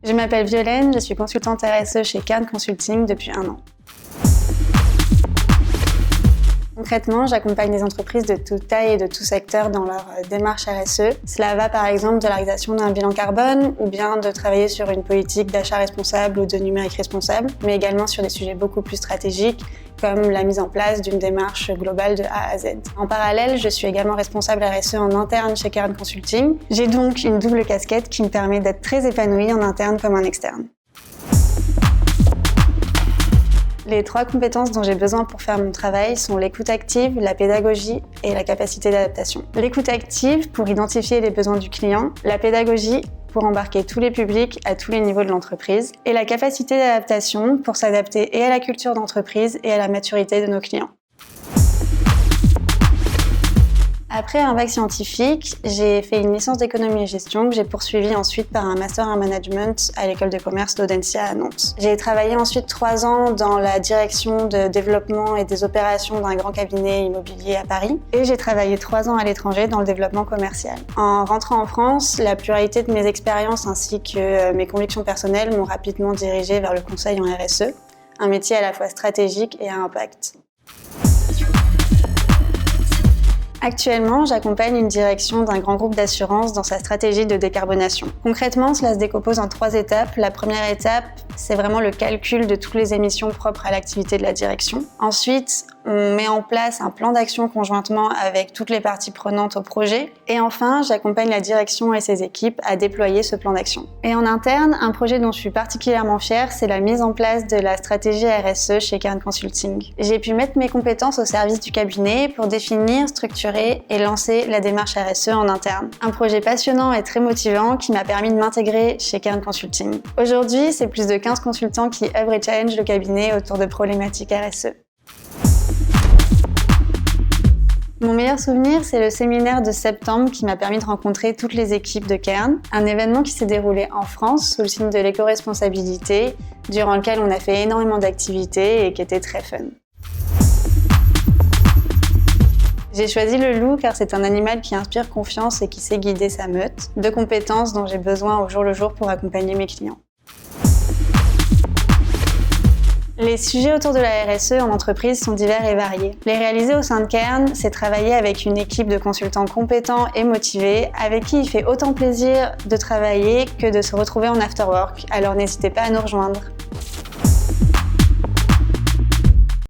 Je m'appelle Violaine, je suis consultante RSE chez Cairn Consulting depuis 1 an. Concrètement, j'accompagne des entreprises de toute taille et de tout secteur dans leur démarche RSE. Cela va par exemple de la réalisation d'un bilan carbone ou bien de travailler sur une politique d'achat responsable ou de numérique responsable, mais également sur des sujets beaucoup plus stratégiques comme la mise en place d'une démarche globale de A à Z. En parallèle, je suis également responsable RSE en interne chez Cairn Consulting. J'ai donc une double casquette qui me permet d'être très épanouie en interne comme en externe. Les 3 compétences dont j'ai besoin pour faire mon travail sont l'écoute active, la pédagogie et la capacité d'adaptation. L'écoute active pour identifier les besoins du client, la pédagogie pour embarquer tous les publics à tous les niveaux de l'entreprise et la capacité d'adaptation pour s'adapter et à la culture d'entreprise et à la maturité de nos clients. Après un bac scientifique, j'ai fait une licence d'économie et gestion que j'ai poursuivie ensuite par un master en management à l'école de commerce d'Audencia à Nantes. J'ai travaillé ensuite 3 ans dans la direction de développement et des opérations d'un grand cabinet immobilier à Paris et j'ai travaillé 3 ans à l'étranger dans le développement commercial. En rentrant en France, la pluralité de mes expériences ainsi que mes convictions personnelles m'ont rapidement dirigée vers le conseil en RSE, un métier à la fois stratégique et à impact. Actuellement, j'accompagne une direction d'un grand groupe d'assurance dans sa stratégie de décarbonation. Concrètement, cela se décompose en 3 étapes. La première étape, c'est vraiment le calcul de toutes les émissions propres à l'activité de la direction. Ensuite, on met en place un plan d'action conjointement avec toutes les parties prenantes au projet. Et enfin, j'accompagne la direction et ses équipes à déployer ce plan d'action. Et en interne, un projet dont je suis particulièrement fière, c'est la mise en place de la stratégie RSE chez Cairn Consulting. J'ai pu mettre mes compétences au service du cabinet pour définir, structurer et lancer la démarche RSE en interne. Un projet passionnant et très motivant qui m'a permis de m'intégrer chez Cairn Consulting. Aujourd'hui, c'est plus de 15 consultants qui œuvrent et challengent le cabinet autour de problématiques RSE. Mon meilleur souvenir, c'est le séminaire de septembre qui m'a permis de rencontrer toutes les équipes de Cairn, un événement qui s'est déroulé en France sous le signe de l'éco-responsabilité, durant lequel on a fait énormément d'activités et qui était très fun. J'ai choisi le loup car c'est un animal qui inspire confiance et qui sait guider sa meute, 2 compétences dont j'ai besoin au jour le jour pour accompagner mes clients. Les sujets autour de la RSE en entreprise sont divers et variés. Les réaliser au sein de Cairn, c'est travailler avec une équipe de consultants compétents et motivés, avec qui il fait autant plaisir de travailler que de se retrouver en afterwork, alors n'hésitez pas à nous rejoindre.